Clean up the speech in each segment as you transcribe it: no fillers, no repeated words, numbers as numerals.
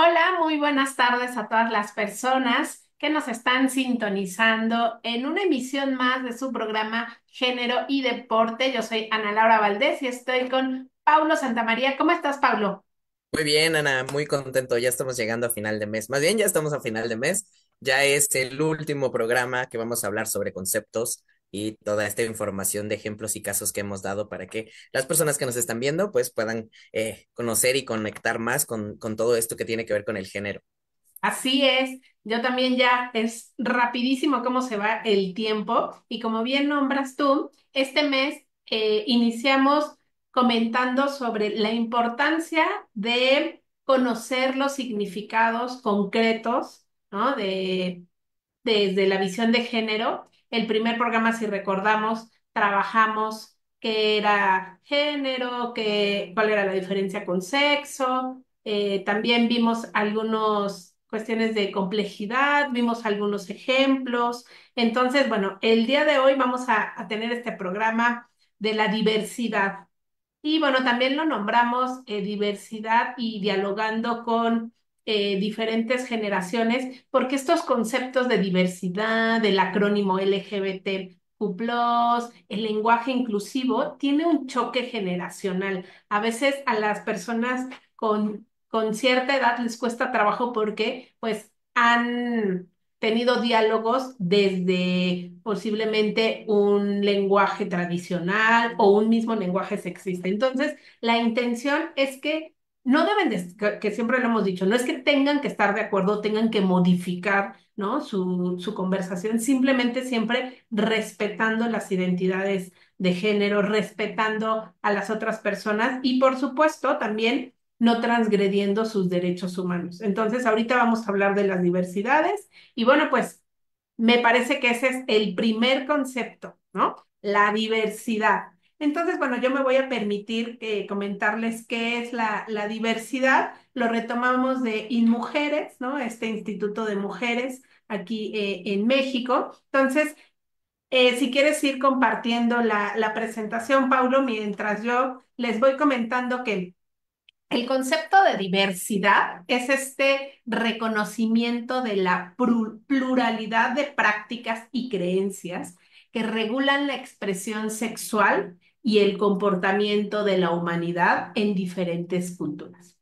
Hola, muy buenas tardes a todas las personas que nos están sintonizando en una emisión más de su programa Género y Deporte. Yo soy Ana Laura Valdés y estoy con Paulo Santamaría. ¿Cómo estás, Paulo? Muy bien, Ana, muy contento. Ya estamos llegando a final de mes. Más bien, ya estamos a final de mes. Ya es el último programa que vamos a hablar sobre conceptos y toda esta información de ejemplos y casos que hemos dado para que las personas que nos están viendo pues puedan conocer y conectar más con todo esto que tiene que ver con el género. Así es, yo también ya es rapidísimo cómo se va el tiempo y como bien nombras tú, este mes iniciamos comentando sobre la importancia de conocer los significados concretos, ¿no? Desde la visión de género. El primer programa, si recordamos, trabajamos qué era género, cuál era la diferencia con sexo. También vimos algunas cuestiones de complejidad, vimos algunos ejemplos. Entonces, bueno, el día de hoy vamos a tener este programa de la diversidad. Y bueno, también lo nombramos diversidad y dialogando con diferentes generaciones, porque estos conceptos de diversidad, del acrónimo LGBTQ+, el lenguaje inclusivo, tiene un choque generacional. A veces a las personas con cierta edad les cuesta trabajo porque pues han tenido diálogos desde posiblemente un lenguaje tradicional o un mismo lenguaje sexista. Entonces, la intención es que no deben que siempre lo hemos dicho, no es que tengan que estar de acuerdo, tengan que modificar, ¿no? su conversación, simplemente siempre respetando las identidades de género, respetando a las otras personas y, por supuesto, también no transgrediendo sus derechos humanos. Entonces, ahorita vamos a hablar de las diversidades y bueno, pues me parece que ese es el primer concepto, ¿no? La diversidad. Entonces, bueno, yo me voy a permitir comentarles qué es la diversidad. Lo retomamos de InMujeres, ¿no? Este Instituto de Mujeres aquí en México. Entonces, si quieres ir compartiendo la presentación, Paulo, mientras yo les voy comentando que el concepto de diversidad es este reconocimiento de la pluralidad de prácticas y creencias que regulan la expresión sexual y el comportamiento de la humanidad en diferentes culturas.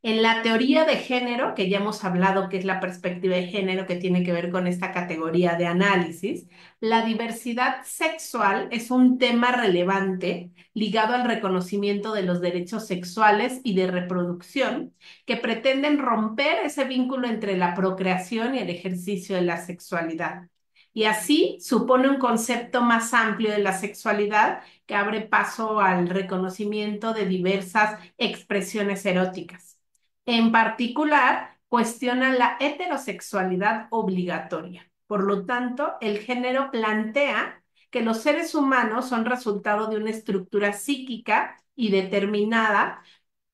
En la teoría de género, que ya hemos hablado que es la perspectiva de género que tiene que ver con esta categoría de análisis, la diversidad sexual es un tema relevante ligado al reconocimiento de los derechos sexuales y de reproducción, que pretenden romper ese vínculo entre la procreación y el ejercicio de la sexualidad. Y así supone un concepto más amplio de la sexualidad que abre paso al reconocimiento de diversas expresiones eróticas. En particular, cuestiona la heterosexualidad obligatoria. Por lo tanto, el género plantea que los seres humanos son resultado de una estructura psíquica y determinada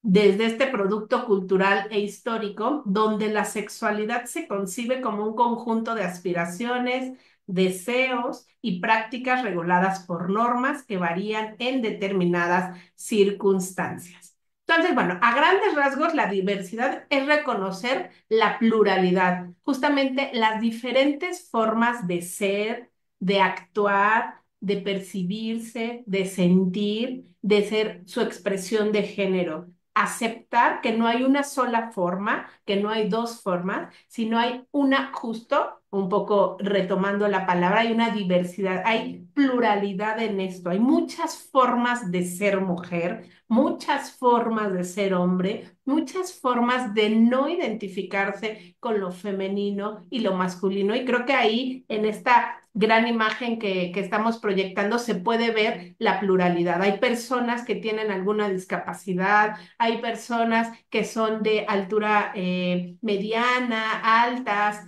desde este producto cultural e histórico, donde la sexualidad se concibe como un conjunto de aspiraciones, deseos y prácticas reguladas por normas que varían en determinadas circunstancias. Entonces, bueno, a grandes rasgos, la diversidad es reconocer la pluralidad, justamente las diferentes formas de ser, de actuar, de percibirse, de sentir, de ser su expresión de género. Aceptar que no hay una sola forma, que no hay dos formas, sino hay una, justo, un poco retomando la palabra, hay una diversidad, hay pluralidad en esto, hay muchas formas de ser mujer, muchas formas de ser hombre, muchas formas de no identificarse con lo femenino y lo masculino. Y creo que ahí, en esta gran imagen que estamos proyectando, se puede ver la pluralidad. Hay personas que tienen alguna discapacidad, hay personas que son de altura mediana, altas,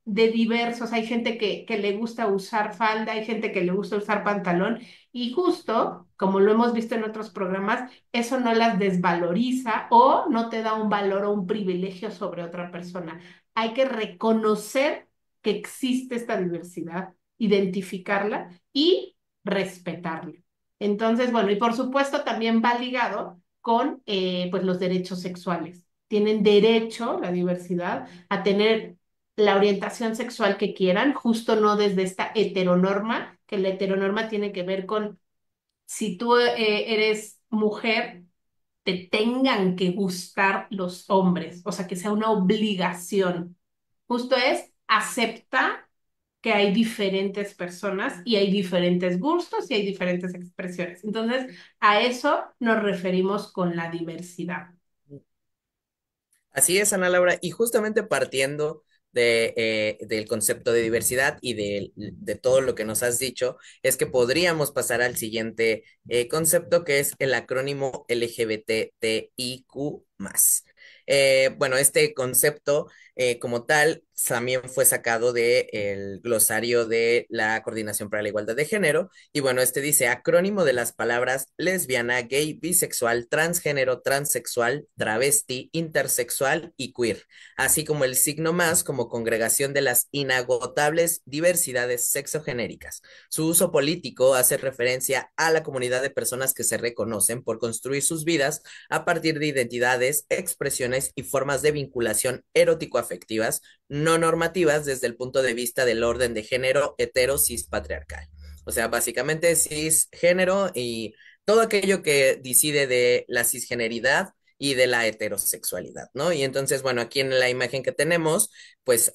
de diversos, hay gente que le gusta usar falda, hay gente que le gusta usar pantalón y justo, como lo hemos visto en otros programas, eso no las desvaloriza o no te da un valor o un privilegio sobre otra persona. Hay que reconocer que existe esta diversidad, identificarla y respetarla. Entonces, bueno, y por supuesto también va ligado con pues los derechos sexuales. tienen derecho, la diversidad, a tener la orientación sexual que quieran, justo no desde esta heteronorma, que la heteronorma tiene que ver con si tú eres mujer, te tengan que gustar los hombres, o sea, que sea una obligación. Justo es acepta que hay diferentes personas y hay diferentes gustos y hay diferentes expresiones. Entonces, a eso nos referimos con la diversidad. Así es, Ana Laura, y justamente partiendo del concepto de diversidad y de todo lo que nos has dicho, es que podríamos pasar al siguiente concepto que es el acrónimo LGBTIQ+. Bueno, este concepto como tal también fue sacado del glosario de la Coordinación para la Igualdad de Género y bueno, este dice acrónimo de las palabras lesbiana, gay, bisexual, transgénero, transexual, travesti, intersexual y queer, así como el signo más como congregación de las inagotables diversidades sexogenéricas. Su uso político hace referencia a la comunidad de personas que se reconocen por construir sus vidas a partir de identidades, expresiones y formas de vinculación erótico-afectivas no normativas desde el punto de vista del orden de género hetero cis patriarcal. O sea, básicamente cisgénero y todo aquello que decide de la cisgeneridad y de la heterosexualidad, ¿no? Y entonces, bueno, aquí en la imagen que tenemos, pues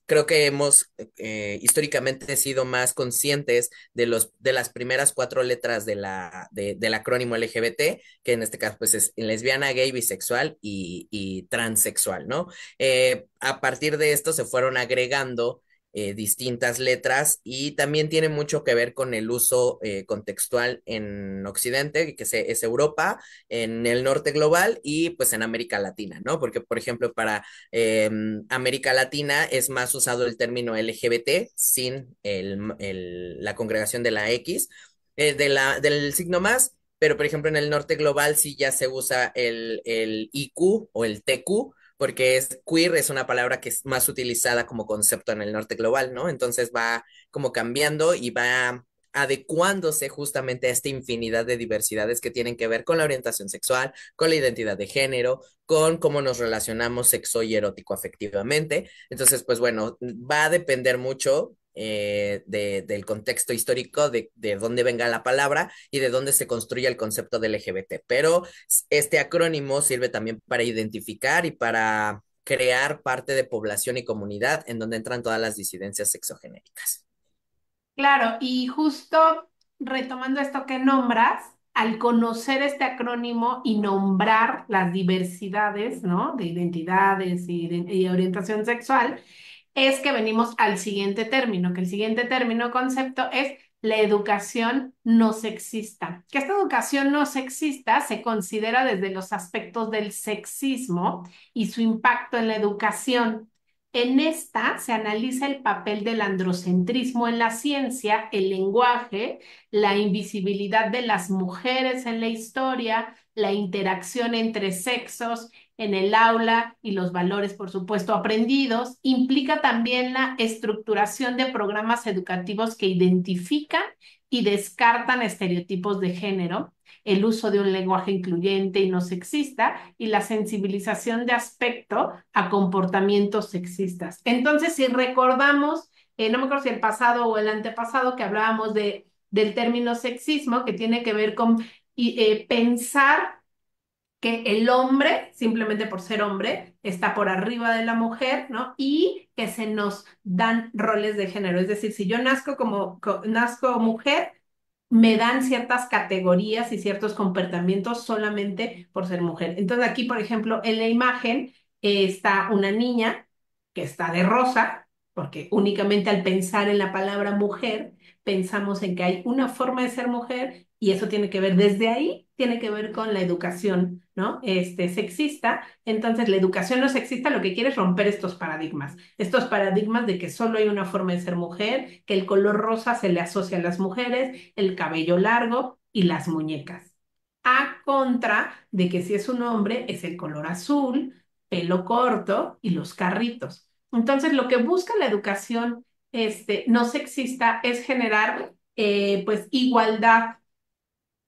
creo que hemos históricamente sido más conscientes de las primeras cuatro letras del acrónimo LGBT, que en este caso pues es lesbiana, gay, bisexual y transexual, ¿no? A partir de esto se fueron agregando distintas letras y también tiene mucho que ver con el uso contextual en Occidente, es Europa, en el norte global y pues en América Latina, ¿no? Porque, por ejemplo, para América Latina es más usado el término LGBT sin la congregación de la X, del signo más, pero por ejemplo en el norte global sí ya se usa el IQ o el TQ porque queer es una palabra que es más utilizada como concepto en el norte global, ¿no? Entonces va como cambiando y va adecuándose justamente a esta infinidad de diversidades que tienen que ver con la orientación sexual, con la identidad de género, con cómo nos relacionamos sexo y erótico afectivamente. Entonces, pues bueno, va a depender mucho del contexto histórico, de dónde venga la palabra y de dónde se construye el concepto del LGBT. Pero este acrónimo sirve también para identificar y para crear parte de población y comunidad en donde entran todas las disidencias sexogenéricas. Claro, y justo retomando esto que nombras, al conocer este acrónimo y nombrar las diversidades, ¿no? De identidades y orientación sexual, es que venimos al siguiente término, que el siguiente término concepto es la educación no sexista. Que esta educación no sexista se considera desde los aspectos del sexismo y su impacto en la educación. En esta se analiza el papel del androcentrismo en la ciencia, el lenguaje, la invisibilidad de las mujeres en la historia, la interacción entre sexos en el aula y los valores, por supuesto, aprendidos. Implica también la estructuración de programas educativos que identifican y descartan estereotipos de género, el uso de un lenguaje incluyente y no sexista y la sensibilización de aspecto a comportamientos sexistas. Entonces, si recordamos, no me acuerdo si el pasado o el antepasado que hablábamos del término sexismo, que tiene que ver con pensar que el hombre, simplemente por ser hombre, está por arriba de la mujer, ¿no? Y que se nos dan roles de género. Es decir, si yo nazco mujer, me dan ciertas categorías y ciertos comportamientos solamente por ser mujer. Entonces aquí, por ejemplo, en la imagen está una niña que está de rosa, porque únicamente al pensar en la palabra mujer, pensamos en que hay una forma de ser mujer y eso tiene que ver desde ahí, tiene que ver con la educación, ¿no? Sexista. Entonces, la educación no sexista lo que quiere es romper estos paradigmas de que solo hay una forma de ser mujer, que el color rosa se le asocia a las mujeres, el cabello largo y las muñecas. A contra de que si es un hombre es el color azul, pelo corto y los carritos. Entonces, lo que busca la educación no sexista es generar pues igualdad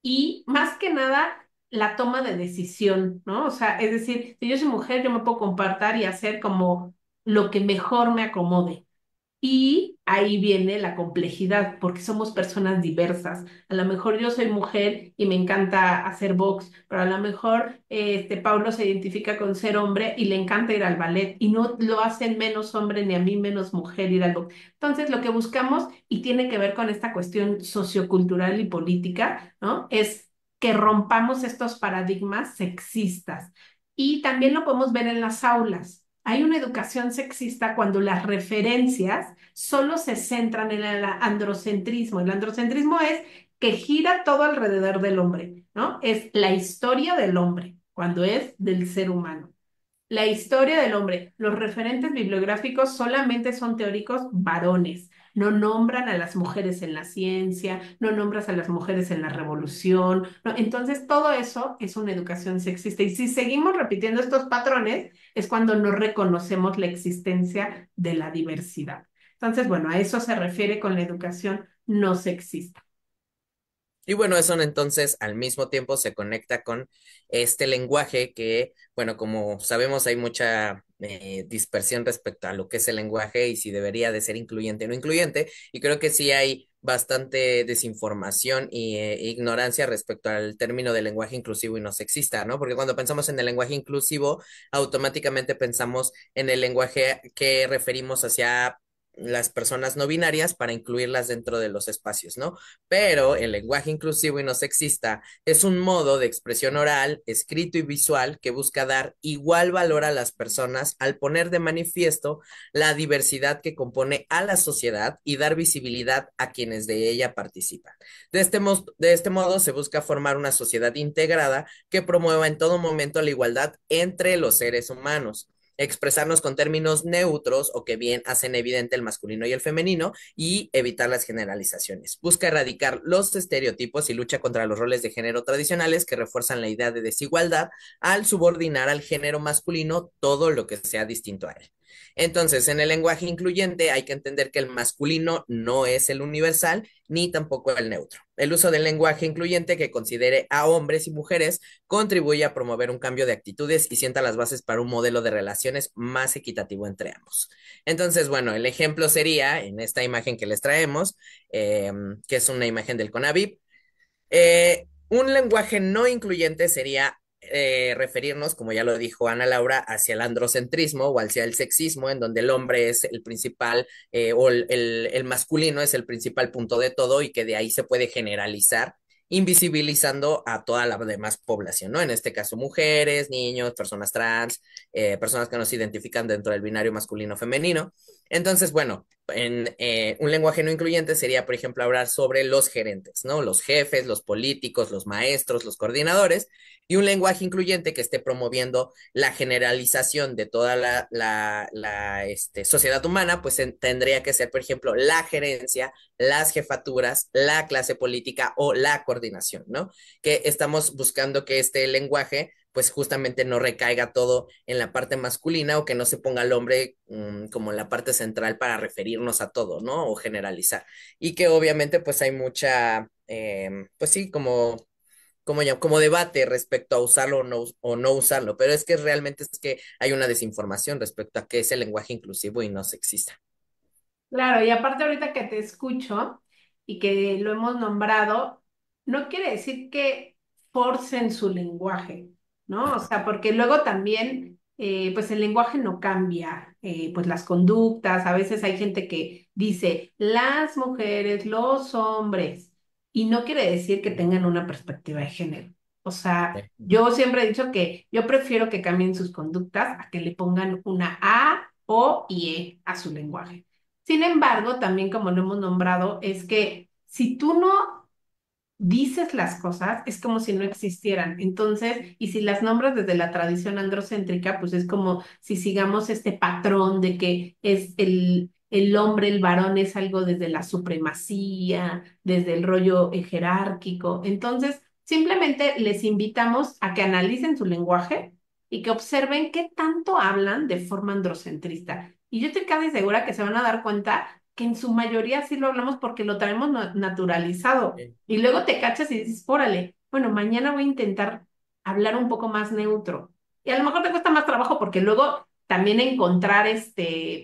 y más que nada la toma de decisión, ¿no? O sea, es decir, si yo soy mujer, yo me puedo comportar y hacer como lo que mejor me acomode. Y ahí viene la complejidad, porque somos personas diversas. A lo mejor yo soy mujer y me encanta hacer box, pero a lo mejor Paulo se identifica con ser hombre y le encanta ir al ballet y no lo hacen menos hombre ni a mí menos mujer ir al box. Entonces, lo que buscamos, y tiene que ver con esta cuestión sociocultural y política, ¿no? Es que rompamos estos paradigmas sexistas. Y también lo podemos ver en las aulas. Hay una educación sexista cuando las referencias solo se centran en el androcentrismo. El androcentrismo es que gira todo alrededor del hombre, ¿no? Es la historia del hombre, cuando es del ser humano. La historia del hombre. Los referentes bibliográficos solamente son teóricos varones. No nombran a las mujeres en la ciencia, no nombras a las mujeres en la revolución. No. Entonces, todo eso es una educación sexista. Y si seguimos repitiendo estos patrones, es cuando no reconocemos la existencia de la diversidad. Entonces, bueno, a eso se refiere con la educación no sexista. Y bueno, eso entonces al mismo tiempo se conecta con este lenguaje que, bueno, como sabemos hay mucha dispersión respecto a lo que es el lenguaje y si debería de ser incluyente o no incluyente, y creo que sí hay bastante desinformación y ignorancia respecto al término de lenguaje inclusivo y no sexista, ¿no? Porque cuando pensamos en el lenguaje inclusivo, automáticamente pensamos en el lenguaje que referimos hacia las personas no binarias para incluirlas dentro de los espacios, ¿no? Pero el lenguaje inclusivo y no sexista es un modo de expresión oral, escrito y visual que busca dar igual valor a las personas al poner de manifiesto la diversidad que compone a la sociedad y dar visibilidad a quienes de ella participan. De este modo se busca formar una sociedad integrada que promueva en todo momento la igualdad entre los seres humanos, expresarnos con términos neutros o que bien hacen evidente el masculino y el femenino y evitar las generalizaciones. Busca erradicar los estereotipos y lucha contra los roles de género tradicionales que refuerzan la idea de desigualdad al subordinar al género masculino todo lo que sea distinto a él. Entonces, en el lenguaje incluyente hay que entender que el masculino no es el universal ni tampoco el neutro. El uso del lenguaje incluyente que considere a hombres y mujeres contribuye a promover un cambio de actitudes y sienta las bases para un modelo de relaciones más equitativo entre ambos. Entonces, bueno, el ejemplo sería en esta imagen que les traemos, que es una imagen del CONAVIP. Un lenguaje no incluyente sería referirnos, como ya lo dijo Ana Laura, hacia el androcentrismo o hacia el sexismo, en donde el hombre es el principal o el masculino es el principal punto de todo y que de ahí se puede generalizar, invisibilizando a toda la demás población, ¿no? En este caso, mujeres, niños, personas trans, personas que no se identifican dentro del binario masculino-femenino. Entonces, bueno, en un lenguaje no incluyente sería, por ejemplo, hablar sobre los gerentes, ¿no? Los jefes, los políticos, los maestros, los coordinadores, y un lenguaje incluyente que esté promoviendo la generalización de toda la sociedad humana, pues tendría que ser, por ejemplo, la gerencia, las jefaturas, la clase política o la coordinación, ¿no? Que estamos buscando que este lenguaje pues justamente no recaiga todo en la parte masculina o que no se ponga al hombre como en la parte central para referirnos a todo, ¿no? O generalizar. Y que obviamente pues hay mucha, pues sí, como debate respecto a usarlo o no usarlo, pero es que realmente es que hay una desinformación respecto a qué es el lenguaje inclusivo y no sexista. Claro, y aparte ahorita que te escucho y que lo hemos nombrado, no quiere decir que forcen su lenguaje, ¿no? O sea, porque luego también, pues el lenguaje no cambia, pues las conductas, a veces hay gente que dice las mujeres, los hombres, y no quiere decir que tengan una perspectiva de género. O sea, Sí. yo siempre he dicho que yo prefiero que cambien sus conductas a que le pongan una A, O y E a su lenguaje. Sin embargo, también como lo hemos nombrado, es que si tú no dices las cosas, es como si no existieran. Entonces, y si las nombras desde la tradición androcéntrica, pues es como si sigamos este patrón de que es el hombre, el varón es algo desde la supremacía, desde el rollo jerárquico. Entonces, simplemente les invitamos a que analicen su lenguaje y que observen qué tanto hablan de forma androcentrista. Y yo estoy casi segura que se van a dar cuenta que en su mayoría sí lo hablamos porque lo traemos naturalizado. Sí. Y luego te cachas y dices, órale, bueno, mañana voy a intentar hablar un poco más neutro. Y a lo mejor te cuesta más trabajo porque luego también encontrar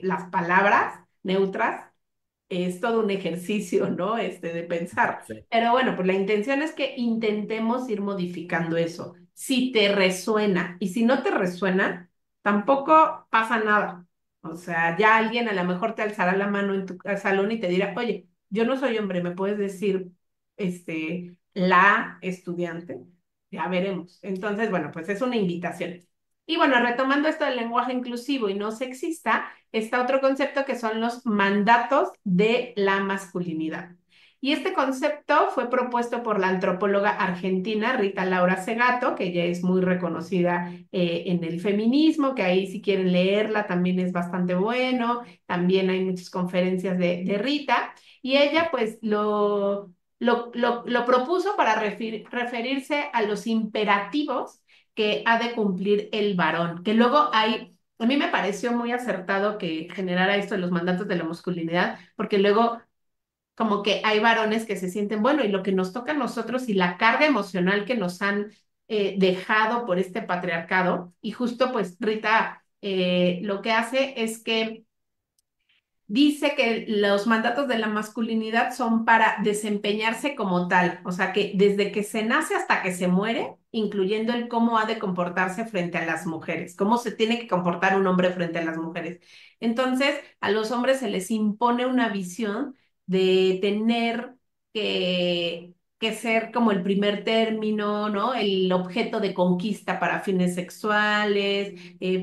las palabras neutras es todo un ejercicio, ¿no? De pensar. Sí. Pero bueno, pues la intención es que intentemos ir modificando eso. Si te resuena y si no te resuena, tampoco pasa nada. O sea, ya alguien a lo mejor te alzará la mano en tu salón y te dirá, oye, yo no soy hombre, ¿me puedes decir, la estudiante? Ya veremos. Entonces, bueno, pues es una invitación. Y bueno, retomando esto del lenguaje inclusivo y no sexista, está otro concepto que son los mandatos de la masculinidad. Y este concepto fue propuesto por la antropóloga argentina Rita Laura Segato, que ella es muy reconocida en el feminismo, que ahí si quieren leerla también es bastante bueno. También hay muchas conferencias de Rita. Y ella pues lo propuso para referirse a los imperativos que ha de cumplir el varón, que luego hay, a mí me pareció muy acertado que generara esto de los mandatos de la masculinidad, porque luego como que hay varones que se sienten, bueno, y lo que nos toca a nosotros y la carga emocional que nos han dejado por este patriarcado, y justo pues Rita lo que hace es que dice que los mandatos de la masculinidad son para desempeñarse como tal, o sea que desde que se nace hasta que se muere, incluyendo el cómo ha de comportarse frente a las mujeres, cómo se tiene que comportar un hombre frente a las mujeres. Entonces, a los hombres se les impone una visión de tener que ser como el primer término, ¿no? El objeto de conquista para fines sexuales,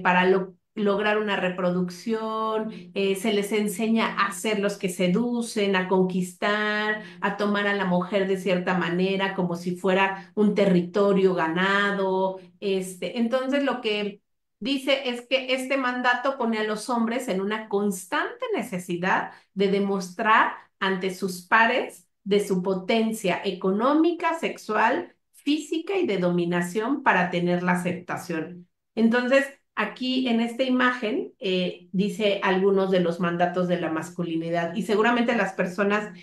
para lograr una reproducción. Se les enseña a ser los que seducen, a conquistar, a tomar a la mujer de cierta manera, como si fuera un territorio ganado. Entonces, lo que dice es que este mandato pone a los hombres en una constante necesidad de demostrar ante sus pares de su potencia económica, sexual, física y de dominación para tener la aceptación. Entonces, aquí en esta imagen dice algunos de los mandatos de la masculinidad y seguramente las personas,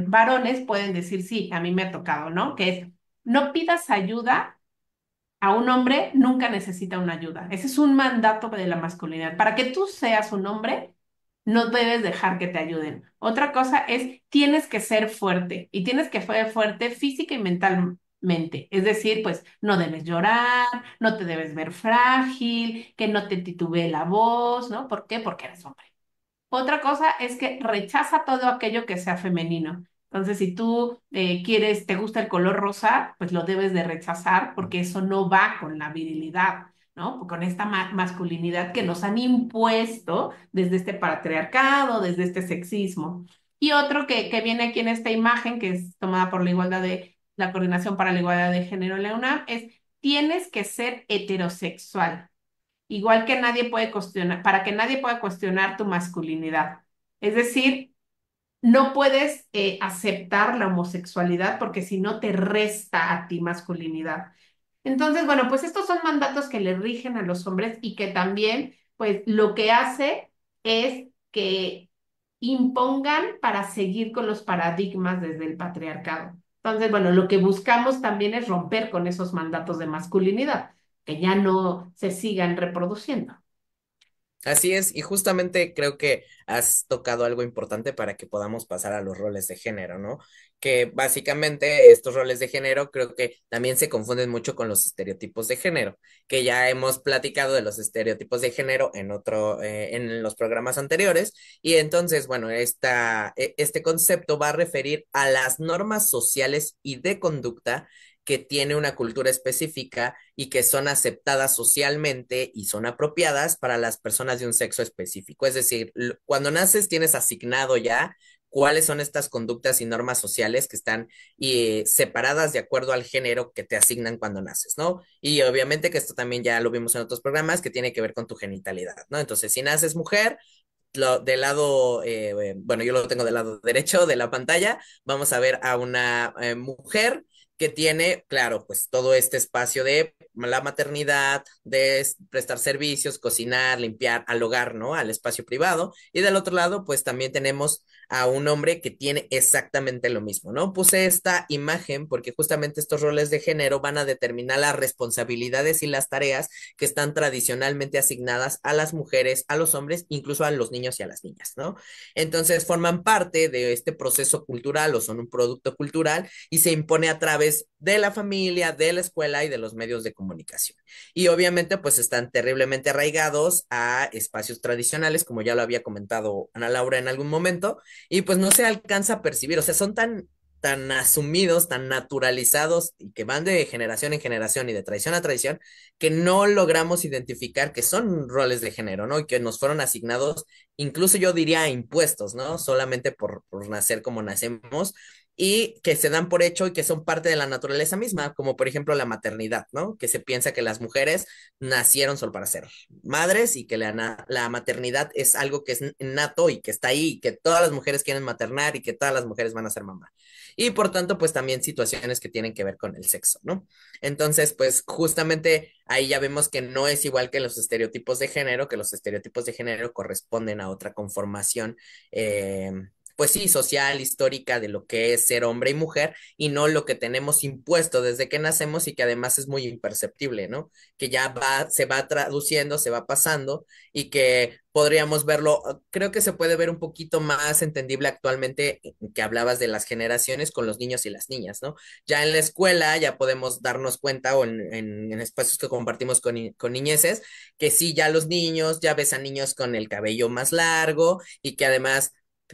varones pueden decir, sí, a mí me ha tocado, ¿no? Que es, no pidas ayuda a un hombre, nunca necesita una ayuda. Ese es un mandato de la masculinidad. Para que tú seas un hombre, no debes dejar que te ayuden. Otra cosa es, tienes que ser fuerte y tienes que ser fuerte física y mentalmente. Es decir, pues no debes llorar, no te debes ver frágil, que no te titubee la voz, ¿no? ¿Por qué? Porque eres hombre. Otra cosa es que rechaza todo aquello que sea femenino. Entonces, si tú te gusta el color rosa, pues lo debes de rechazar porque eso no va con la virilidad, ¿no? Con esta masculinidad que nos han impuesto desde este patriarcado, desde este sexismo. Y otro que viene aquí en esta imagen, que es tomada por la Coordinación para la Igualdad de Género en la UNAM, es tienes que ser heterosexual. Igual que nadie puede cuestionar, para que nadie pueda cuestionar tu masculinidad. Es decir, no puedes aceptar la homosexualidad porque si no te resta a ti masculinidad. Entonces, bueno, pues estos son mandatos que le rigen a los hombres y que también, pues lo que hace es que impongan para seguir con los paradigmas desde el patriarcado. Entonces, bueno, lo que buscamos también es romper con esos mandatos de masculinidad, que ya no se sigan reproduciendo. Así es, y justamente creo que has tocado algo importante para que podamos pasar a los roles de género, ¿no? Que básicamente estos roles de género creo que también se confunden mucho con los estereotipos de género, que ya hemos platicado de los estereotipos de género en los programas anteriores, y entonces, bueno, este concepto va a referir a las normas sociales y de conducta que tiene una cultura específica y que son aceptadas socialmente y son apropiadas para las personas de un sexo específico. Es decir, cuando naces tienes asignado ya cuáles son estas conductas y normas sociales que están separadas de acuerdo al género que te asignan cuando naces, ¿no? Y obviamente que esto también ya lo vimos en otros programas que tiene que ver con tu genitalidad, ¿no? Entonces, si naces mujer, del lado, bueno, yo lo tengo del lado derecho de la pantalla, vamos a ver a una mujer que tiene, claro, pues todo este espacio de la maternidad, de prestar servicios, cocinar, limpiar, al hogar, ¿no? Al espacio privado. Y del otro lado, pues también tenemos a un hombre que tiene exactamente lo mismo, ¿no? Puse esta imagen porque justamente estos roles de género van a determinar las responsabilidades y las tareas que están tradicionalmente asignadas a las mujeres, a los hombres, incluso a los niños y a las niñas, ¿no? Entonces forman parte de este proceso cultural o son un producto cultural y se impone a través de la familia, de la escuela y de los medios de comunicación. Y obviamente pues están terriblemente arraigados a espacios tradicionales, como ya lo había comentado Ana Laura en algún momento, y pues no se alcanza a percibir, o sea, son tan asumidos, tan naturalizados y que van de generación en generación y de tradición a tradición, que no logramos identificar que son roles de género, ¿no? Y que nos fueron asignados, incluso yo diría impuestos, ¿no? Solamente por nacer como nacemos y que se dan por hecho y que son parte de la naturaleza misma, como por ejemplo la maternidad, ¿no? Que se piensa que las mujeres nacieron solo para ser madres y que la maternidad es algo que es nato y que está ahí, y que todas las mujeres quieren maternar y que todas las mujeres van a ser mamá. Y por tanto, pues también situaciones que tienen que ver con el sexo, ¿no? Entonces, pues justamente ahí ya vemos que no es igual que los estereotipos de género, que los estereotipos de género corresponden a otra conformación. Pues sí, social, histórica de lo que es ser hombre y mujer y no lo que tenemos impuesto desde que nacemos y que además es muy imperceptible, ¿no? Que ya se va traduciendo, se va pasando y que podríamos verlo, creo que se puede ver un poquito más entendible actualmente que hablabas de las generaciones con los niños y las niñas, ¿no? Ya en la escuela ya podemos darnos cuenta o en espacios que compartimos con niñeces, que sí, ya los niños, ya ves a niños con el cabello más largo y que además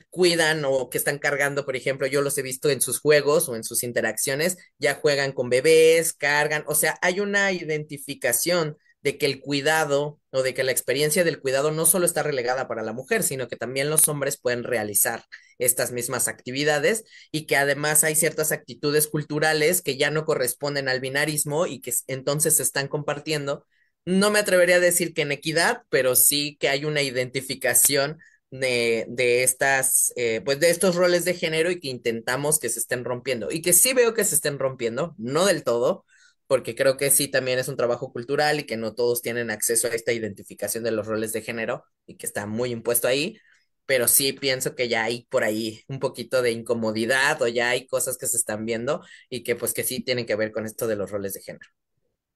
cuidan o que están cargando, por ejemplo, yo los he visto en sus juegos o en sus interacciones, ya juegan con bebés, cargan, o sea, hay una identificación de que el cuidado o de que la experiencia del cuidado no solo está relegada para la mujer, sino que también los hombres pueden realizar estas mismas actividades y que además hay ciertas actitudes culturales que ya no corresponden al binarismo y que entonces se están compartiendo. No me atrevería a decir que en equidad, pero sí que hay una identificación de estas, pues de estos roles de género y que intentamos que se estén rompiendo. Y que sí veo que se estén rompiendo, no del todo, porque creo que sí también es un trabajo cultural y que no todos tienen acceso a esta identificación de los roles de género y que está muy impuesto ahí. Pero sí pienso que ya hay por ahí un poquito de incomodidad o ya hay cosas que se están viendo y que pues que sí tienen que ver con esto de los roles de género.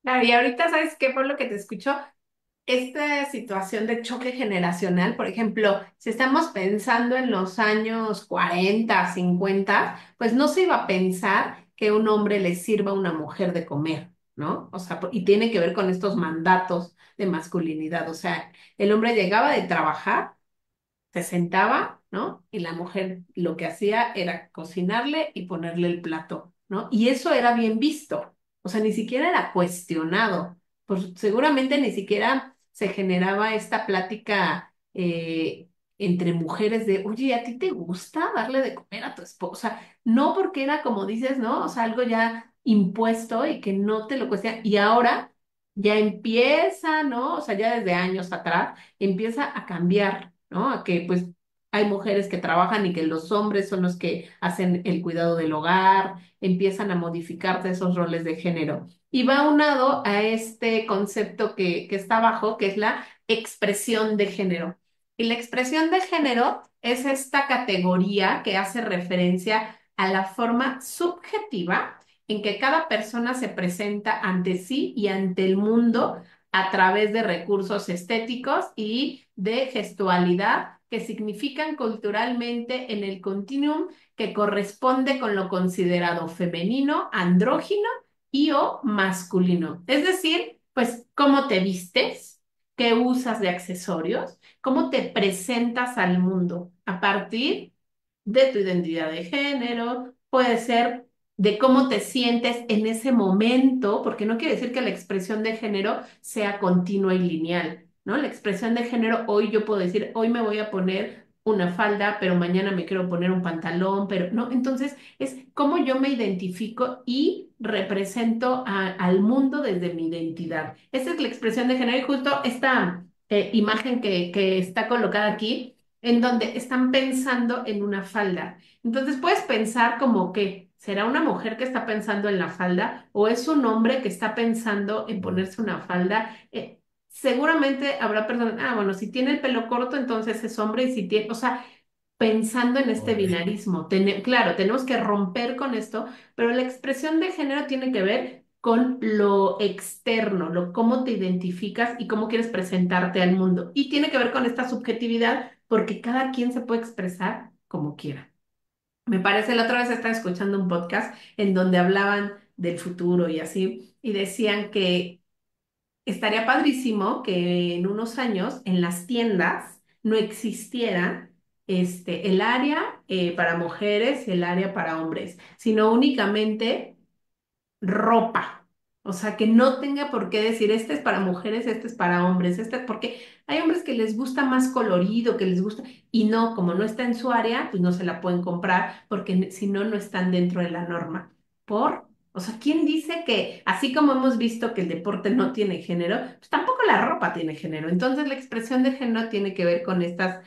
Claro, y ahorita, ¿sabes qué? Por lo que te escucho, esta situación de choque generacional, por ejemplo, si estamos pensando en los años 40, 50, pues no se iba a pensar que un hombre le sirva a una mujer de comer, ¿no? O sea, y tiene que ver con estos mandatos de masculinidad. O sea, el hombre llegaba de trabajar, se sentaba, ¿no? Y la mujer lo que hacía era cocinarle y ponerle el plato, ¿no? Y eso era bien visto, o sea, ni siquiera era cuestionado, pues seguramente ni siquiera se generaba esta plática entre mujeres de, oye, ¿a ti te gusta darle de comer a tu esposa? No, porque era como dices, ¿no? O sea, algo ya impuesto y que no te lo cuestiona. Y ahora ya empieza, ¿no? O sea, ya desde años atrás empieza a cambiar, ¿no? A que pues hay mujeres que trabajan y que los hombres son los que hacen el cuidado del hogar, empiezan a modificarse esos roles de género. Y va aunado a este concepto que está abajo, que es la expresión de género. Y la expresión de género es esta categoría que hace referencia a la forma subjetiva en que cada persona se presenta ante sí y ante el mundo a través de recursos estéticos y de gestualidad que significan culturalmente en el continuum que corresponde con lo considerado femenino, andrógino y o masculino. Es decir, pues cómo te vistes, qué usas de accesorios, cómo te presentas al mundo a partir de tu identidad de género, puede ser de cómo te sientes en ese momento, porque no quiere decir que la expresión de género sea continua y lineal, ¿no? La expresión de género, hoy yo puedo decir, hoy me voy a poner una falda, pero mañana me quiero poner un pantalón, pero no, entonces es cómo yo me identifico y represento al mundo desde mi identidad. Esa es la expresión de género y justo esta imagen que está colocada aquí, en donde están pensando en una falda. Entonces puedes pensar como que será una mujer que está pensando en la falda o es un hombre que está pensando en ponerse una falda. Seguramente habrá personas, ah, bueno, si tiene el pelo corto, entonces es hombre y si tiene, o sea, pensando en este Órale. binarismo. Claro, tenemos que romper con esto, pero la expresión de género tiene que ver con lo externo, cómo te identificas y cómo quieres presentarte al mundo. Y tiene que ver con esta subjetividad, porque cada quien se puede expresar como quiera. Me parece, la otra vez estaba escuchando un podcast en donde hablaban del futuro y así, y decían que estaría padrísimo que en unos años en las tiendas no existiera el área para mujeres y el área para hombres, sino únicamente ropa. O sea, que no tenga por qué decir, este es para mujeres, este es para hombres, porque hay hombres que les gusta más colorido, que les gusta, y no, como no está en su área, pues no se la pueden comprar, porque si no, no están dentro de la norma. O sea, ¿quién dice que, así como hemos visto que el deporte no tiene género, pues tampoco la ropa tiene género? Entonces, la expresión de género tiene que ver con estas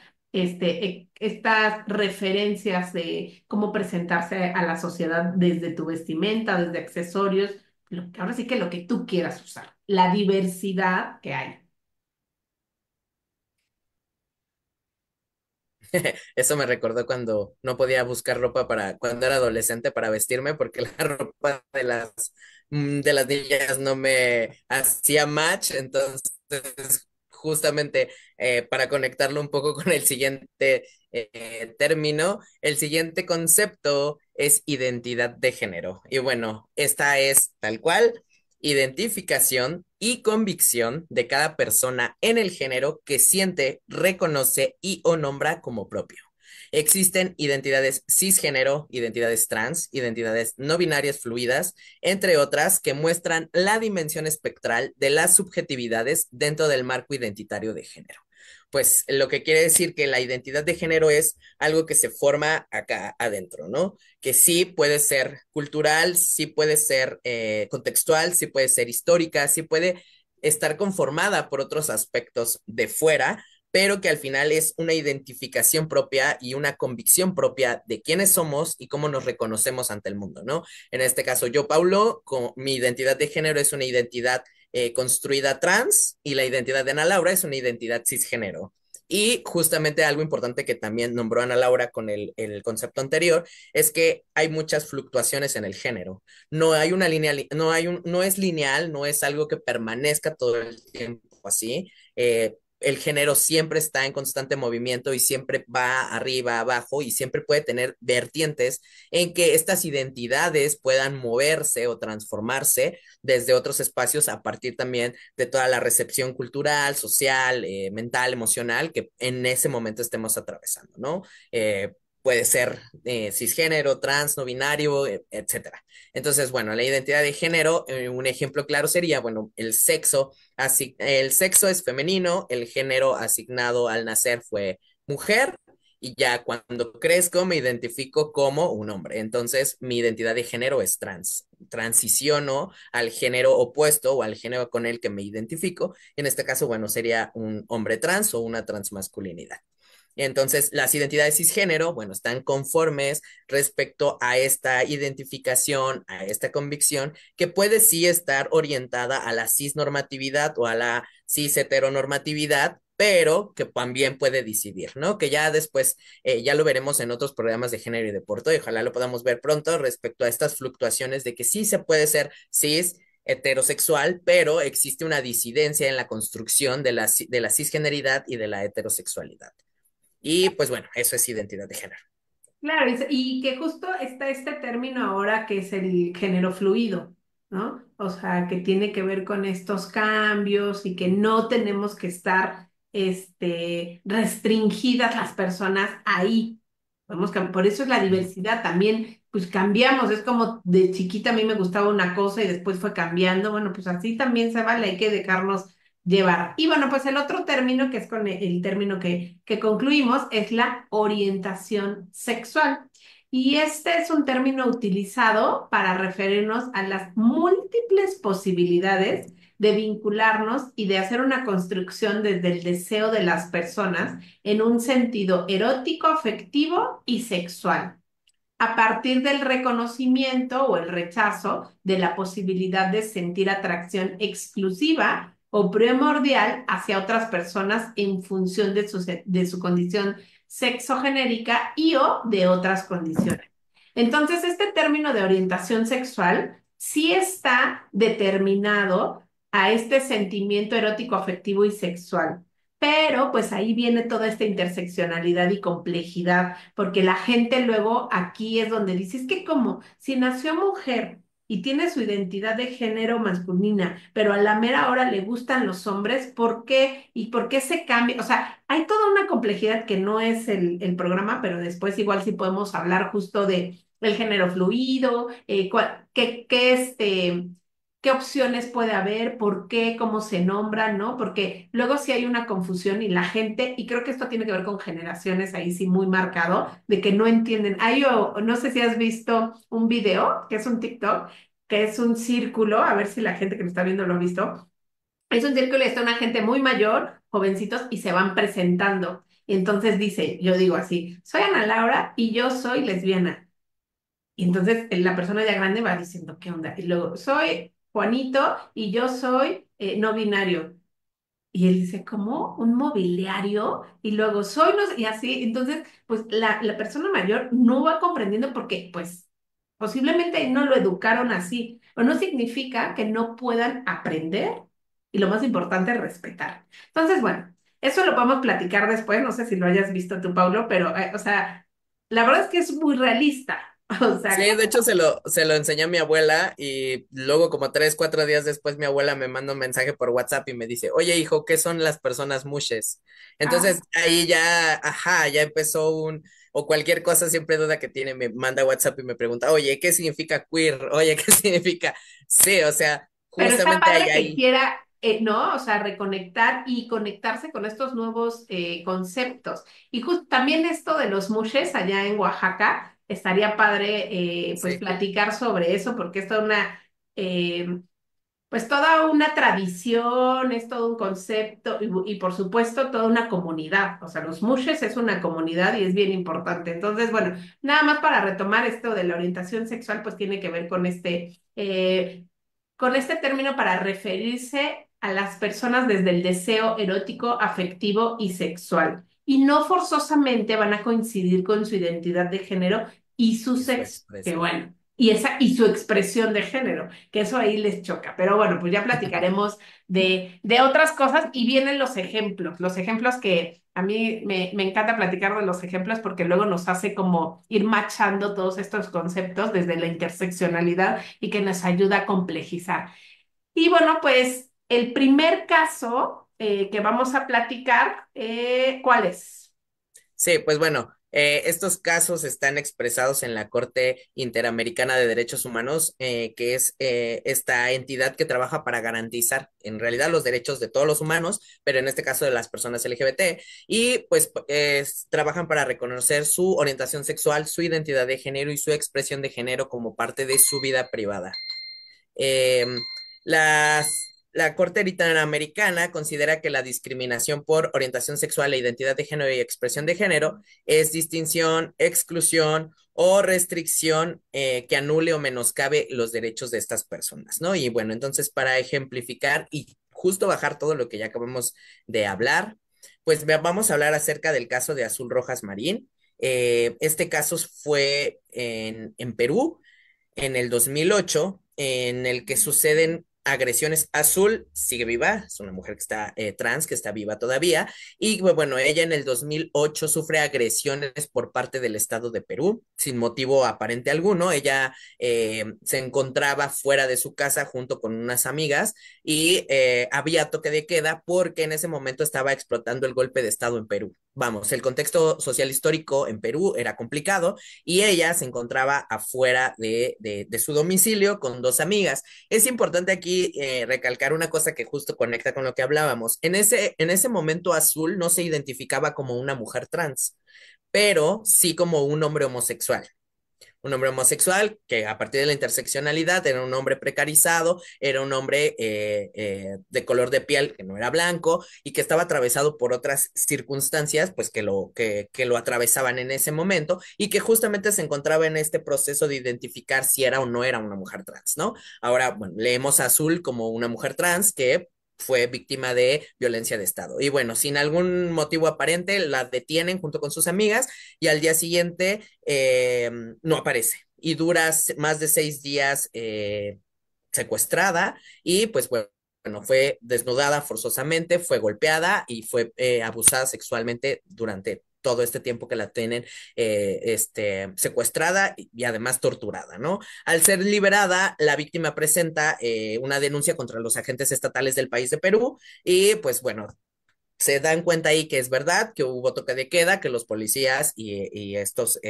referencias de cómo presentarse a la sociedad desde tu vestimenta, desde accesorios, ahora sí que lo que tú quieras usar, la diversidad que hay. Eso me recordó cuando no podía buscar ropa para cuando era adolescente para vestirme porque la ropa de las niñas no me hacía match, entonces justamente para conectarlo un poco con el siguiente término, el siguiente concepto es identidad de género. Y bueno, esta es tal cual identificación y convicción de cada persona en el género que siente, reconoce y o nombra como propio. Existen identidades cisgénero, identidades trans, identidades no binarias fluidas, entre otras, que muestran la dimensión espectral de las subjetividades dentro del marco identitario de género. Pues lo que quiere decir que la identidad de género es algo que se forma acá adentro, ¿no? Que sí puede ser cultural, sí puede ser contextual, sí puede ser histórica, sí puede estar conformada por otros aspectos de fuera, pero que al final es una identificación propia y una convicción propia de quiénes somos y cómo nos reconocemos ante el mundo, ¿no? En este caso, yo, Paulo, con mi identidad de género es una identidad construida trans y la identidad de Ana Laura es una identidad cisgénero. Y justamente algo importante que también nombró Ana Laura con el concepto anterior es que hay muchas fluctuaciones en el género. No hay una línea, no es lineal, no es algo que permanezca todo el tiempo así. El género siempre está en constante movimiento y siempre va arriba, abajo y siempre puede tener vertientes en que estas identidades puedan moverse o transformarse desde otros espacios a partir también de toda la recepción cultural, social, mental, emocional que en ese momento estemos atravesando, ¿no? Puede ser cisgénero, trans, no binario, etcétera. Entonces, bueno, la identidad de género, un ejemplo claro sería, bueno, el sexo es femenino, el género asignado al nacer fue mujer, y ya cuando crezco me identifico como un hombre. Entonces, mi identidad de género es trans. Transiciono al género opuesto o al género con el que me identifico. En este caso, bueno, sería un hombre trans o una transmasculinidad. Entonces, las identidades cisgénero, bueno, están conformes respecto a esta identificación, a esta convicción, que puede sí estar orientada a la cisnormatividad o a la cis heteronormatividad, pero que también puede decidir, ¿no? Que ya después, ya lo veremos en otros programas de género y deporte, y ojalá lo podamos ver pronto respecto a estas fluctuaciones de que sí se puede ser cis heterosexual, pero existe una disidencia en la construcción de la cisgeneridad y de la heterosexualidad. Y pues bueno, eso es identidad de género. Claro, y que justo está este término ahora que es el género fluido, ¿no? O sea, que tiene que ver con estos cambios y que no tenemos que estar, restringidas las personas ahí. Por eso es la diversidad también, pues cambiamos, es como de chiquita a mí me gustaba una cosa y después fue cambiando, bueno, pues así también se vale, hay que dejarnos llevar. Y bueno, pues el otro término, que es con el término que concluimos, es la orientación sexual. Y este es un término utilizado para referirnos a las múltiples posibilidades de vincularnos y de hacer una construcción desde el deseo de las personas en un sentido erótico, afectivo y sexual, a partir del reconocimiento o el rechazo de la posibilidad de sentir atracción exclusiva o primordial hacia otras personas en función de su condición sexogenérica y o de otras condiciones. Entonces, este término de orientación sexual sí está determinado a este sentimiento erótico, afectivo y sexual. Pero pues ahí viene toda esta interseccionalidad y complejidad, porque la gente luego aquí es donde dice, es que como si nació mujer y tiene su identidad de género masculina, pero a la mera hora le gustan los hombres, ¿por qué? ¿Y por qué se cambia? O sea, hay toda una complejidad que no es el programa, pero después igual sí podemos hablar justo de el género fluido, qué opciones puede haber, por qué, cómo se nombran, ¿no? Porque luego sí hay una confusión y la gente, y creo que esto tiene que ver con generaciones ahí sí muy marcado, de que no entienden. No sé si has visto un video, que es un TikTok, que es un círculo, a ver si la gente que lo está viendo lo ha visto. Es un círculo y está una gente muy mayor, jovencitos, y se van presentando. Y entonces dice, yo digo así, soy Ana Laura y yo soy lesbiana. Y entonces la persona ya grande va diciendo, ¿qué onda? Y luego, soy Juanito y yo soy no binario. Y él dice, ¿cómo? ¿Un mobiliario? Y luego, soy no sé", y así. Entonces, pues la persona mayor no va comprendiendo porque, pues, posiblemente no lo educaron así. O no significa que no puedan aprender y lo más importante, respetar. Entonces, bueno, eso lo podemos platicar después. No sé si lo hayas visto tú, Paulo, pero, o sea, la verdad es que es muy realista. O sea, Sí, de hecho se lo enseñé a mi abuela y luego como 3, 4 días después mi abuela me manda un mensaje por WhatsApp y me dice, oye hijo, ¿qué son las personas mushes? ah, Entonces ahí ya, ajá, ya empezó o cualquier cosa, siempre duda que tiene, me manda WhatsApp y me pregunta, oye, ¿qué significa queer? Oye, ¿qué significa? Sí, o sea, pero está justamente hay padre que ahí. quiera, ¿no? O sea, reconectar y conectarse con estos nuevos conceptos. Y también esto de los mushes allá en Oaxaca, estaría padre, pues, Sí, platicar sobre eso, porque es toda eh, pues, toda una tradición, es todo un concepto y, por supuesto, toda una comunidad. O sea, los mushes es una comunidad y es bien importante. Entonces, bueno, nada más para retomar esto de la orientación sexual, pues tiene que ver con este término para referirse a las personas desde el deseo erótico, afectivo y sexual. Y no forzosamente van a coincidir con su identidad de género y su y su sexo, que expresión. bueno, y su expresión de género, que eso ahí les choca. Pero bueno, pues ya platicaremos de otras cosas y vienen los ejemplos que a mí me encanta platicar de los ejemplos porque luego nos hace como ir machando todos estos conceptos desde la interseccionalidad y que nos ayuda a complejizar. Y bueno, pues el primer caso que vamos a platicar, ¿cuál es? Sí, pues bueno, estos casos están expresados en la Corte Interamericana de Derechos Humanos, que es esta entidad que trabaja para garantizar en realidad los derechos de todos los humanos, pero en este caso de las personas LGBT, y pues trabajan para reconocer su orientación sexual, su identidad de género y su expresión de género como parte de su vida privada. Eh, la Corte Interamericana considera que la discriminación por orientación sexual e identidad de género y expresión de género es distinción, exclusión o restricción que anule o menoscabe los derechos de estas personas, ¿no? Y bueno, entonces para ejemplificar y justo bajar todo lo que ya acabamos de hablar, pues vamos a hablar acerca del caso de Azul Rojas Marín. Este caso fue en Perú en el 2008 en el que suceden agresiones. Azul sigue viva, es una mujer que está trans, que está viva todavía, y bueno, ella en el 2008 sufre agresiones por parte del Estado de Perú, sin motivo aparente alguno. Ella se encontraba fuera de su casa junto con unas amigas y había toque de queda porque en ese momento estaba explotando el golpe de Estado en Perú. Vamos, el contexto social histórico en Perú era complicado y ella se encontraba afuera de su domicilio con dos amigas. Es importante aquí recalcar una cosa que justo conecta con lo que hablábamos. En ese momento Azul no se identificaba como una mujer trans, pero sí como un hombre homosexual. Un hombre homosexual que a partir de la interseccionalidad era un hombre precarizado, era un hombre de color de piel que no era blanco y que estaba atravesado por otras circunstancias, pues que lo atravesaban en ese momento y que justamente se encontraba en este proceso de identificar si era o no era una mujer trans, ¿no? Ahora, bueno, leemos a Azul como una mujer trans que fue víctima de violencia de Estado. Y bueno, sin algún motivo aparente, la detienen junto con sus amigas y al día siguiente no aparece. Y dura más de 6 días secuestrada y pues bueno, fue desnudada forzosamente, fue golpeada y fue abusada sexualmente durante todo este tiempo que la tienen secuestrada y además torturada, ¿no? Al ser liberada, la víctima presenta una denuncia contra los agentes estatales del país de Perú y pues bueno, se dan cuenta ahí que es verdad, que hubo toque de queda, que los policías y estos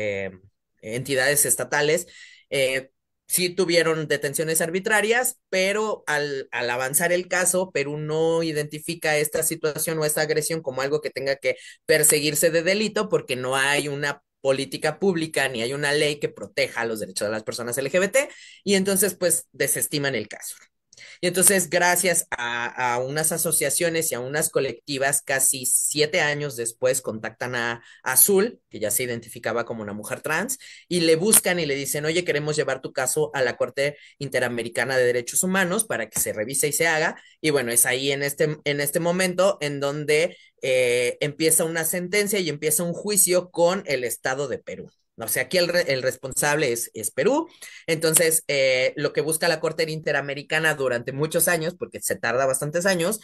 entidades estatales eh, sí tuvieron detenciones arbitrarias, pero al avanzar el caso, Perú no identifica esta situación o esta agresión como algo que tenga que perseguirse de delito porque no hay una política pública ni hay una ley que proteja los derechos de las personas LGBT y entonces pues desestiman el caso. Y entonces, gracias a unas asociaciones y a unas colectivas, casi 7 años después contactan a Azul, que ya se identificaba como una mujer trans, y le buscan y le dicen, oye, queremos llevar tu caso a la Corte Interamericana de Derechos Humanos para que se revise y se haga. Y bueno, es ahí en este momento en donde empieza una sentencia y empieza un juicio con el Estado de Perú. O sea, aquí el responsable es Perú. Entonces, lo que busca la Corte Interamericana durante muchos años, porque se tarda bastantes años,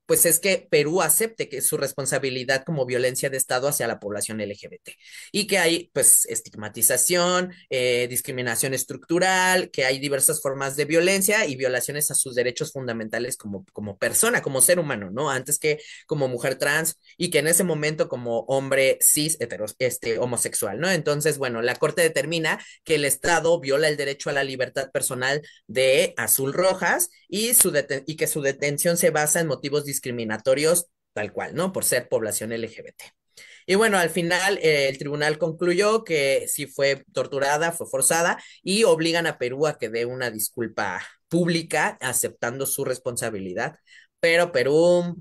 pues es que Perú acepte que su responsabilidad como violencia de Estado hacia la población LGBT y que hay pues estigmatización, discriminación estructural, que hay diversas formas de violencia y violaciones a sus derechos fundamentales como persona, como ser humano, ¿no? Antes que como mujer trans y que en ese momento como hombre cis homosexual, ¿no? Entonces, bueno, la Corte determina que el Estado viola el derecho a la libertad personal de Azul Rojas y que su detención se basa en motivos discriminatorios tal cual, ¿no? Por ser población LGBT. Y bueno, al final el tribunal concluyó que sí fue torturada, fue forzada y obligan a Perú a que dé una disculpa pública aceptando su responsabilidad. Pero Perú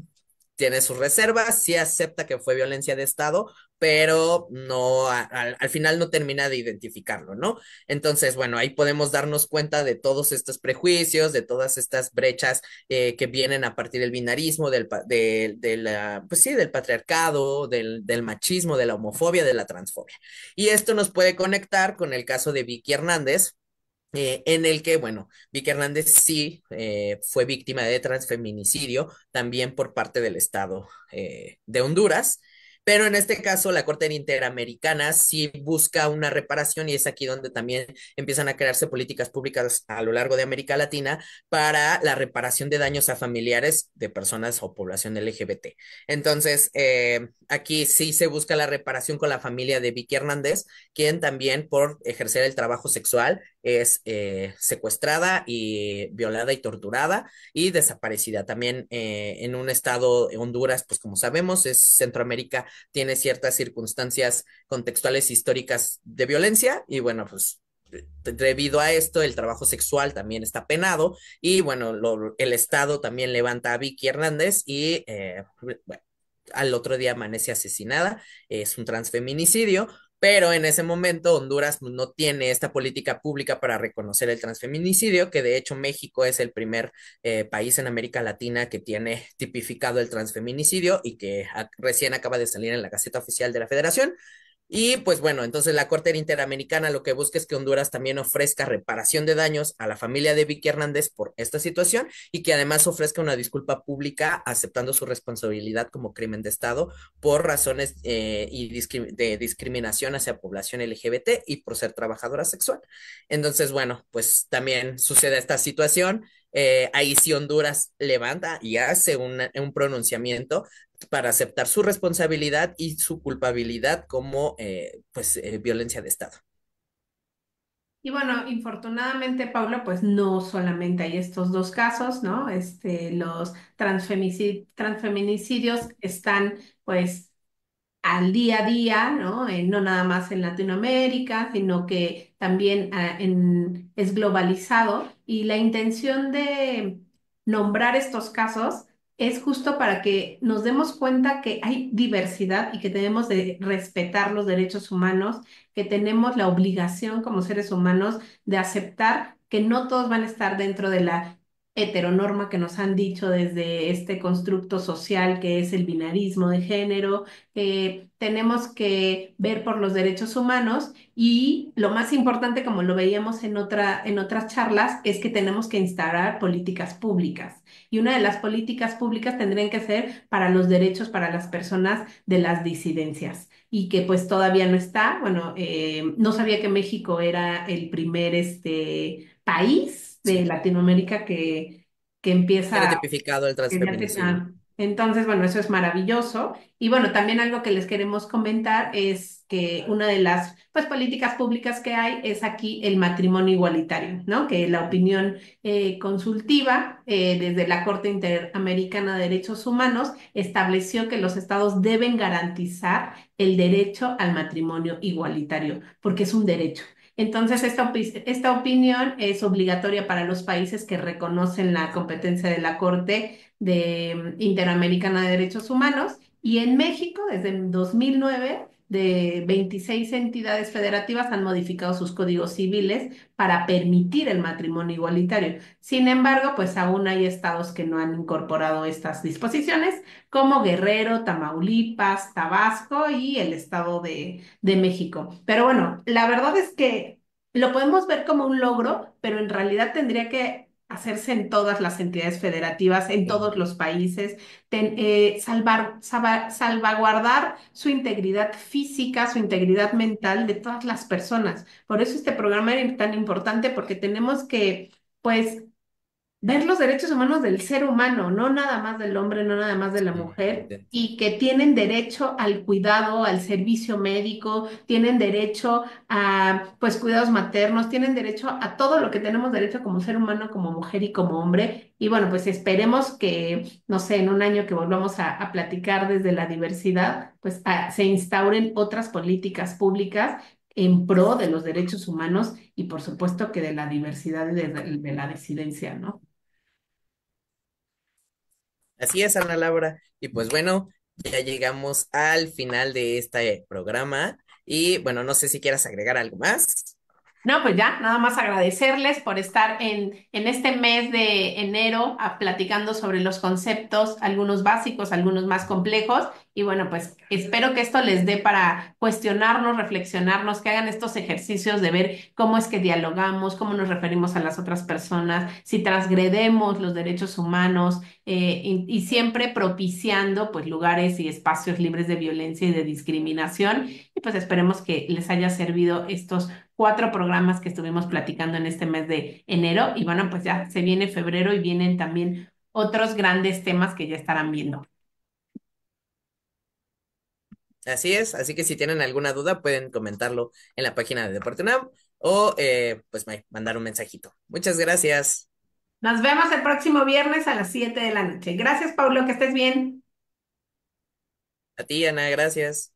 tiene sus reservas, sí acepta que fue violencia de Estado, pero no, al final no termina de identificarlo, ¿no? Entonces, bueno, ahí podemos darnos cuenta de todos estos prejuicios, de todas estas brechas que vienen a partir del binarismo, pues sí, del patriarcado, del machismo, de la homofobia, de la transfobia. Y esto nos puede conectar con el caso de Vicky Hernández, en el que, bueno, Vicky Hernández sí fue víctima de transfeminicidio, también por parte del Estado de Honduras, pero en este caso la Corte Interamericana sí busca una reparación y es aquí donde también empiezan a crearse políticas públicas a lo largo de América Latina para la reparación de daños a familiares de personas o población LGBT. Entonces, aquí sí se busca la reparación con la familia de Vicky Hernández, quien también por ejercer el trabajo sexual es secuestrada y violada y torturada y desaparecida. También en un estado, Honduras, pues como sabemos, es Centroamérica, tiene ciertas circunstancias contextuales históricas de violencia y bueno, pues debido a esto, el trabajo sexual también está penado y bueno, el Estado también levanta a Vicky Hernández y bueno, al otro día amanece asesinada, es un transfeminicidio, pero en ese momento Honduras no tiene esta política pública para reconocer el transfeminicidio, que de hecho México es el primer país en América Latina que tiene tipificado el transfeminicidio y que recién acaba de salir en la Gaceta Oficial de la Federación. Y pues bueno, entonces la Corte Interamericana lo que busca es que Honduras también ofrezca reparación de daños a la familia de Vicky Hernández por esta situación y que además ofrezca una disculpa pública aceptando su responsabilidad como crimen de Estado por razones de discriminación hacia población LGBT y por ser trabajadora sexual. Entonces, bueno, pues también sucede esta situación. Ahí sí Honduras levanta y hace un pronunciamiento para aceptar su responsabilidad y su culpabilidad como pues violencia de Estado. Y bueno, infortunadamente, Paula, pues no solamente hay estos dos casos, ¿no? Los transfeminicidios están, pues, al día a día, ¿no? No nada más en Latinoamérica, sino que también es globalizado. Y la intención de nombrar estos casos es justo para que nos demos cuenta que hay diversidad y que tenemos de respetar los derechos humanos, que tenemos la obligación como seres humanos de aceptar que no todos van a estar dentro de la heteronorma que nos han dicho desde este constructo social que es el binarismo de género. Tenemos que ver por los derechos humanos y lo más importante, como lo veíamos en otras charlas, es que tenemos que instaurar políticas públicas. Y una de las políticas públicas tendrían que ser para los derechos para las personas de las disidencias y que pues todavía no está. Bueno, no sabía que México era el primer país de Sí, Latinoamérica que tiene empieza tipificado el transfeminicidio. entonces, bueno, eso es maravilloso. Y bueno, también algo que les queremos comentar es que una de las pues, políticas públicas que hay es aquí el matrimonio igualitario, ¿no? Que la opinión consultiva desde la Corte Interamericana de Derechos Humanos estableció que los estados deben garantizar el derecho al matrimonio igualitario, porque es un derecho. Entonces, esta opinión es obligatoria para los países que reconocen la competencia de la Corte Interamericana de Derechos Humanos y en México, desde el 2009, de 26 entidades federativas han modificado sus códigos civiles para permitir el matrimonio igualitario. Sin embargo, pues aún hay estados que no han incorporado estas disposiciones, como Guerrero, Tamaulipas, Tabasco y el Estado de México. Pero bueno, la verdad es que lo podemos ver como un logro, pero en realidad tendría que hacerse en todas las entidades federativas, en Claro. todos los países, salvaguardar su integridad física, su integridad mental de todas las personas. Por eso este programa es tan importante porque tenemos que, pues, ver los derechos humanos del ser humano, no nada más del hombre, no nada más de la Sí, mujer, te entiendo. y que tienen derecho al cuidado, al servicio médico, tienen derecho a, pues, cuidados maternos, tienen derecho a todo lo que tenemos derecho como ser humano, como mujer y como hombre. Y bueno, pues esperemos que, no sé, en un año que volvamos a platicar desde la diversidad, pues se instauren otras políticas públicas en pro de los derechos humanos y por supuesto que de la diversidad y de la disidencia, ¿no? Así es, Ana Laura. Y pues bueno, ya llegamos al final de este programa. Y bueno, no sé si quieras agregar algo más. No, pues ya, nada más agradecerles por estar en este mes de enero platicando sobre los conceptos, algunos básicos, algunos más complejos. Y bueno, pues espero que esto les dé para cuestionarnos, reflexionarnos, que hagan estos ejercicios de ver cómo es que dialogamos, cómo nos referimos a las otras personas, si transgredemos los derechos humanos y siempre propiciando pues lugares y espacios libres de violencia y de discriminación. Y pues esperemos que les haya servido estos 4 programas que estuvimos platicando en este mes de enero y bueno, pues ya se viene febrero y vienen también otros grandes temas que ya estarán viendo. Así es, así que si tienen alguna duda pueden comentarlo en la página de Deporte UNAM o pues mandar un mensajito. Muchas gracias. Nos vemos el próximo viernes a las 7 de la noche. Gracias, Paulo, que estés bien. A ti, Ana, gracias.